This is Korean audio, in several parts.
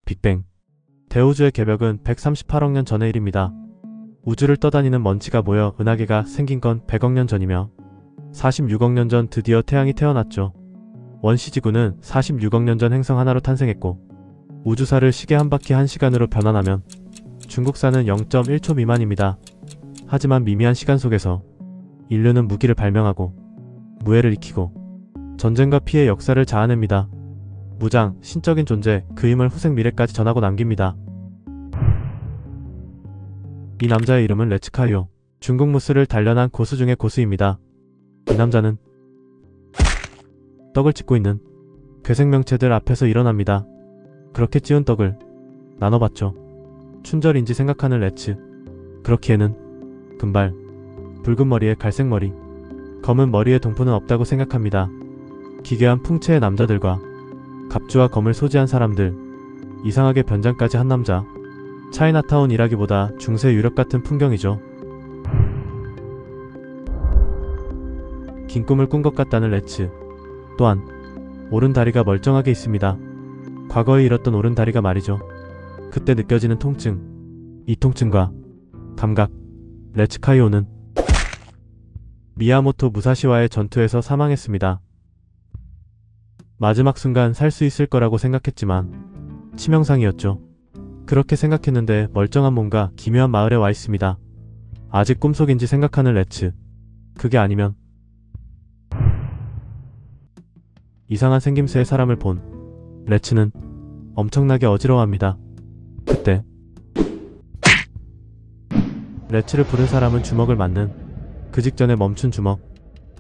빅뱅. 대우주의 개벽은 138억 년 전의 일입니다. 우주를 떠다니는 먼지가 모여 은하계가 생긴 건 100억 년 전이며 46억 년 전 드디어 태양이 태어났죠. 원시지구는 46억 년 전 행성 하나로 탄생했고 우주사를 시계 한 바퀴 1시간으로 변환하면 중국사는 0.1초 미만입니다. 하지만 미미한 시간 속에서 인류는 무기를 발명하고 무해를 익히고 전쟁과 피해 역사를 자아냅니다. 무장, 신적인 존재, 그 힘을 후생 미래까지 전하고 남깁니다. 이 남자의 이름은 레츠카이오. 중국 무술을 단련한 고수 중의 고수입니다. 이 남자는 떡을 찍고 있는 괴생명체들 앞에서 일어납니다. 그렇게 찌운 떡을 나눠봤죠. 춘절인지 생각하는 레츠. 그렇기에는 금발, 붉은 머리에 갈색 머리, 검은 머리에 동포는 없다고 생각합니다. 기괴한 풍채의 남자들과 갑주와 검을 소지한 사람들, 이상하게 변장까지 한 남자. 차이나타운이라기보다 중세 유럽 같은 풍경이죠. 긴 꿈을 꾼 것 같다는 레츠. 또한 오른다리가 멀쩡하게 있습니다. 과거에 잃었던 오른다리가 말이죠. 그때 느껴지는 통증, 이 통증과 감각. 레츠카이오는 미야모토 무사시와의 전투에서 사망했습니다. 마지막 순간 살 수 있을 거라고 생각했지만 치명상이었죠. 그렇게 생각했는데 멀쩡한 몸과 기묘한 마을에 와 있습니다. 아직 꿈속인지 생각하는 레츠. 그게 아니면 이상한 생김새의 사람을 본 레츠는 엄청나게 어지러워합니다. 그때 레츠를 부른 사람은 주먹을 맞는 그 직전에 멈춘 주먹.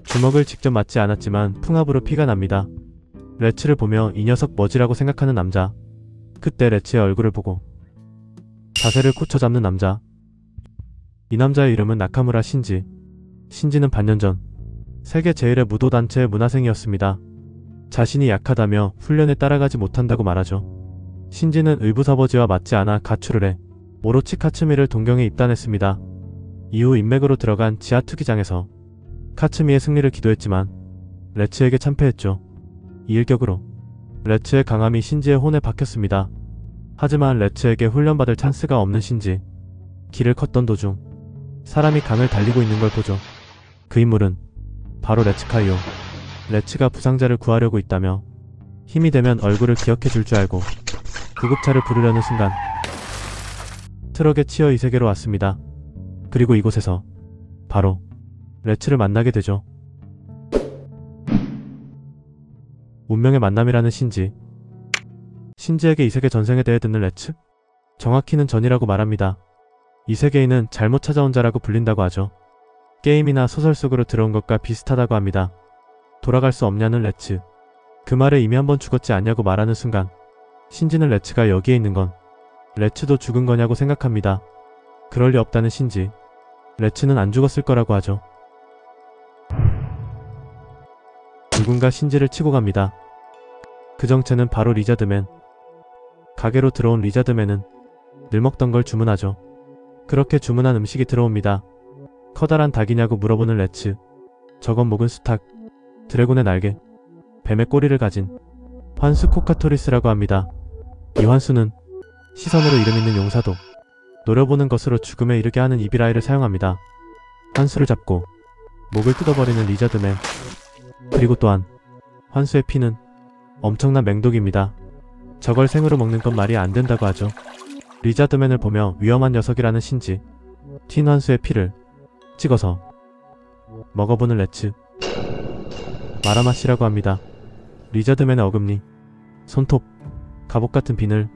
주먹을 직접 맞지 않았지만 풍압으로 피가 납니다. 레츠를 보며 이 녀석 뭐지라고 생각하는 남자. 그때 레츠의 얼굴을 보고 자세를 고쳐 잡는 남자. 이 남자의 이름은 나카무라 신지. 신지는 반년 전 세계 제1의 무도단체의 문화생이었습니다. 자신이 약하다며 훈련에 따라가지 못한다고 말하죠. 신지는 의붓아버지와 맞지 않아 가출을 해 오로치 카츠미를 동경에 입단했습니다. 이후 인맥으로 들어간 지하 투기장에서 카츠미의 승리를 기도했지만 레츠에게 참패했죠. 이 일격으로 레츠의 강함이 신지의 혼에 박혔습니다. 하지만 레츠에게 훈련받을 찬스가 없는 신지. 길을 걷던 도중 사람이 강을 달리고 있는 걸 보죠. 그 인물은 바로 레츠카이오. 레츠가 부상자를 구하려고 있다며 힘이 되면 얼굴을 기억해 줄 줄 알고 구급차를 부르려는 순간 트럭에 치여 이 세계로 왔습니다. 그리고 이곳에서 바로 레츠를 만나게 되죠. 운명의 만남이라는 신지. 신지에게 이 세계 전생에 대해 듣는 레츠? 정확히는 전이라고 말합니다. 이 세계인은 잘못 찾아온 자라고 불린다고 하죠. 게임이나 소설 속으로 들어온 것과 비슷하다고 합니다. 돌아갈 수 없냐는 레츠. 그 말에 이미 한번 죽었지 않냐고 말하는 순간 신지는 레츠가 여기에 있는 건 레츠도 죽은 거냐고 생각합니다. 그럴 리 없다는 신지. 레츠는 안 죽었을 거라고 하죠. 누군가 신지를 치고 갑니다. 그 정체는 바로 리자드맨. 가게로 들어온 리자드맨은 늘 먹던 걸 주문하죠. 그렇게 주문한 음식이 들어옵니다. 커다란 닭이냐고 물어보는 레츠. 저건 목은 수탉, 드래곤의 날개, 뱀의 꼬리를 가진 환수 코카토리스라고 합니다. 이 환수는 시선으로 이름 있는 용사도 노려보는 것으로 죽음에 이르게 하는 이비라이를 사용합니다. 환수를 잡고 목을 뜯어버리는 리자드맨. 그리고 또한 환수의 피는 엄청난 맹독입니다. 저걸 생으로 먹는 건 말이 안 된다고 하죠. 리자드맨을 보며 위험한 녀석이라는 신지. 튄 환수의 피를 찍어서 먹어보는 레츠. 마라맛이라고 합니다. 리자드맨의 어금니, 손톱, 갑옷 같은 비늘,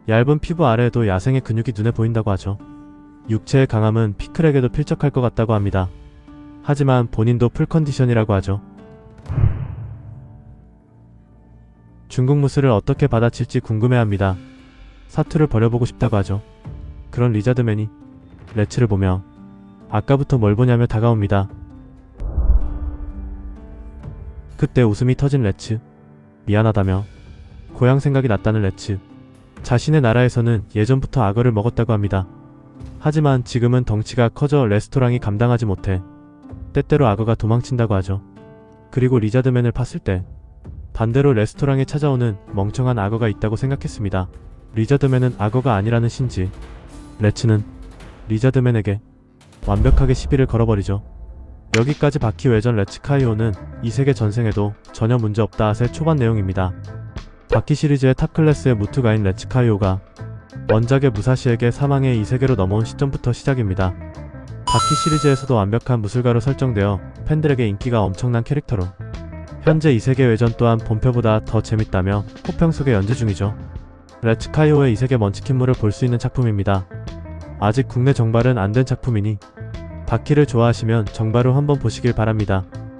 얇은 피부 아래에도 야생의 근육이 눈에 보인다고 하죠. 육체의 강함은 피클에게도 필적할 것 같다고 합니다. 하지만 본인도 풀컨디션이라고 하죠. 중국 무술을 어떻게 받아칠지 궁금해합니다. 사투를 버려보고 싶다고 하죠. 그런 리자드맨이 레츠를 보며 아까부터 뭘 보냐며 다가옵니다. 그때 웃음이 터진 레츠. 미안하다며 고향 생각이 났다는 레츠. 자신의 나라에서는 예전부터 악어를 먹었다고 합니다. 하지만 지금은 덩치가 커져 레스토랑이 감당하지 못해 때때로 악어가 도망친다고 하죠. 그리고 리자드맨을 봤을 때 반대로 레스토랑에 찾아오는 멍청한 악어가 있다고 생각했습니다. 리자드맨은 악어가 아니라는 신지. 레츠는 리자드맨에게 완벽하게 시비를 걸어버리죠. 여기까지 바퀴 외전 레츠카이오는 이 세계 전생에도 전혀 문제없다 핫의 초반 내용입니다. 바퀴 시리즈의 탑클래스의 무투가인 레츠카이오가 원작의 무사시에게 사망해 이 세계로 넘어온 시점부터 시작입니다. 바퀴 시리즈에서도 완벽한 무술가로 설정되어 팬들에게 인기가 엄청난 캐릭터로 현재 이 세계 외전 또한 본편보다 더 재밌다며 호평속에 연재 중이죠. 레츠카이오의 이 세계 먼치킨물을 볼 수 있는 작품입니다. 아직 국내 정발은 안 된 작품이니 바퀴를 좋아하시면 정발 후 한번 보시길 바랍니다.